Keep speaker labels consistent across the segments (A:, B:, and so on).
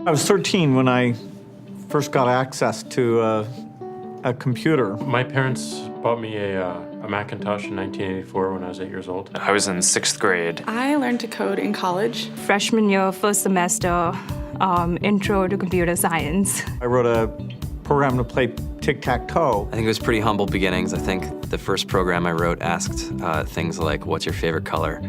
A: I was 13 when I first got access to a computer.
B: My parents bought me a Macintosh in 1984 when I was 8 years old.
C: I was in 6th grade.
D: I learned to code in college.
E: Freshman year, first semester, intro to computer science.
A: I wrote a program to play tic-tac-toe.
F: I think it was pretty humble beginnings. I think the first program I wrote asked things like, what's your favorite color?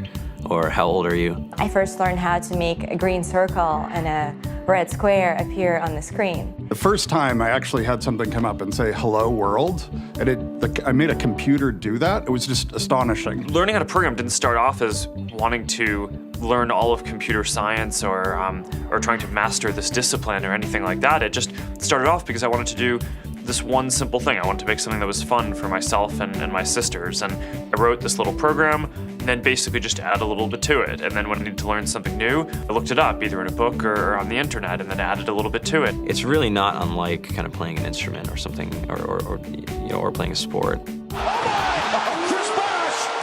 F: Or how old are you?
G: I first learned how to make a green circle and a red square appear on the screen.
H: The first time I actually had something come up and say, hello world, and I made a computer do that. It was just astonishing.
C: Learning how to program didn't start off as wanting to learn all of computer science or trying to master this discipline or anything like that. It just started off because I wanted to do this one simple thing. I wanted to make something that was fun for myself and my sisters. And I wrote this little program and then basically just add a little bit to it. And then when I needed to learn something new, I looked it up either in a book or on the internet and then added a little bit to it.
F: It's really not unlike kind of playing an instrument or something, or playing a sport.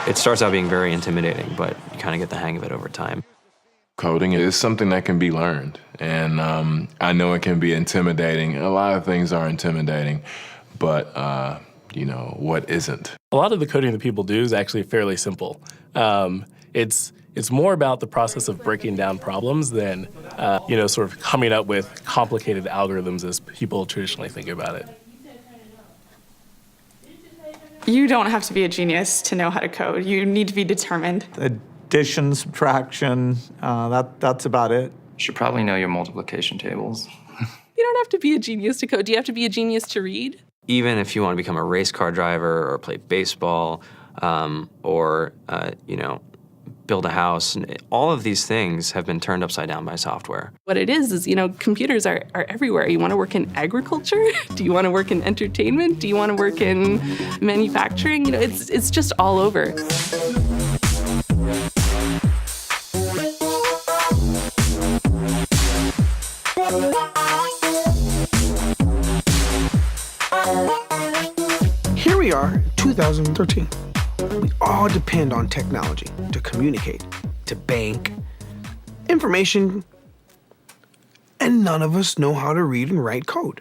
F: It starts out being very intimidating, but you kind of get the hang of it over time.
I: Coding is something that can be learned, and I know it can be intimidating. A lot of things are intimidating, but what isn't?
J: A lot of the coding that people do is actually fairly simple. It's more about the process of breaking down problems than sort of coming up with complicated algorithms as people traditionally think about it.
D: You don't have to be a genius to know how to code. You need to be determined.
A: Addition, subtraction, that's about it.
C: You should probably know your multiplication tables.
K: You don't have to be a genius to code. Do you have to be a genius to read?
F: Even if you want to become a race car driver or play baseball or build a house, all of these things have been turned upside down by software.
K: What it is, computers are everywhere. You want to work in agriculture? Do you want to work in entertainment? Do you want to work in manufacturing? It's just all over.
L: Here we are, 2013. We all depend on technology to communicate, to bank, information, and none of us know how to read and write code.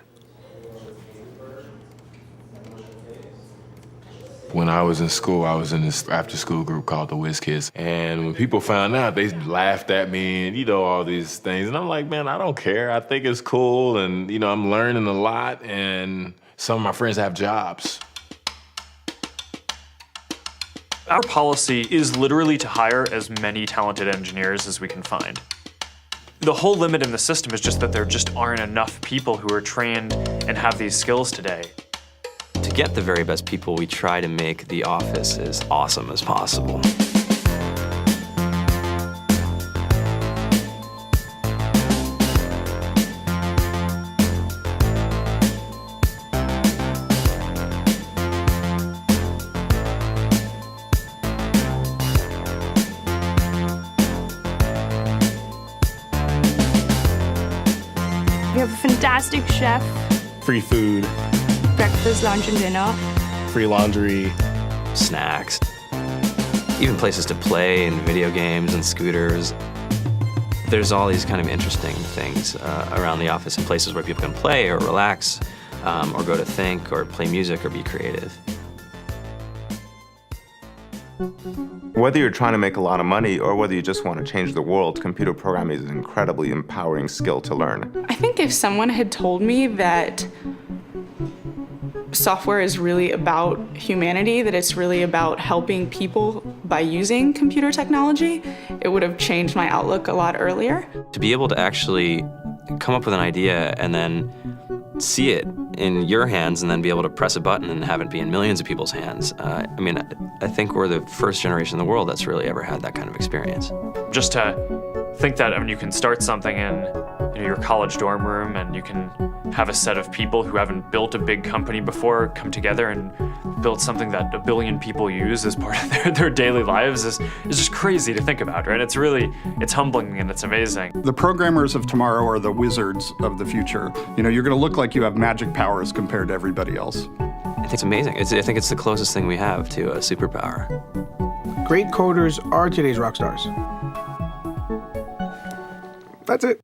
I: When I was in school, I was in this after-school group called the Whiz Kids. And when people found out, they laughed at me and, all these things. And I'm like, man, I don't care. I think it's cool. And, I'm learning a lot. And some of my friends have jobs.
C: Our policy is literally to hire as many talented engineers as we can find. The whole limit in the system is just that there just aren't enough people who are trained and have these skills today.
F: To get the very best people, we try to make the office as awesome as possible.
E: We have a fantastic chef,
J: Free food,
E: breakfast, lunch, and dinner.
J: free laundry.
F: Snacks, even places to play and video games and scooters. There's all these kind of interesting things around the office and places where people can play or relax or go to think or play music or be creative.
M: Whether you're trying to make a lot of money or whether you just want to change the world, computer programming is an incredibly empowering skill to learn.
D: I think if someone had told me that software is really about humanity, that it's really about helping people by using computer technology, it would have changed my outlook a lot earlier.
F: To be able to actually come up with an idea and then see it in your hands and then be able to press a button and have it be in millions of people's hands. I think we're the first generation in the world that's really ever had that kind of experience.
C: Just to think that you can start something in your college dorm room and you can have a set of people who haven't built a big company before come together and build something that 1 billion people use as part of their daily lives is just crazy to think about, right? It's humbling and it's amazing.
H: The programmers of tomorrow are the wizards of the future. You're gonna look like you have magic powers compared to everybody else.
F: I think it's amazing. I think it's the closest thing we have to a superpower.
L: Great coders are today's rock stars. That's it.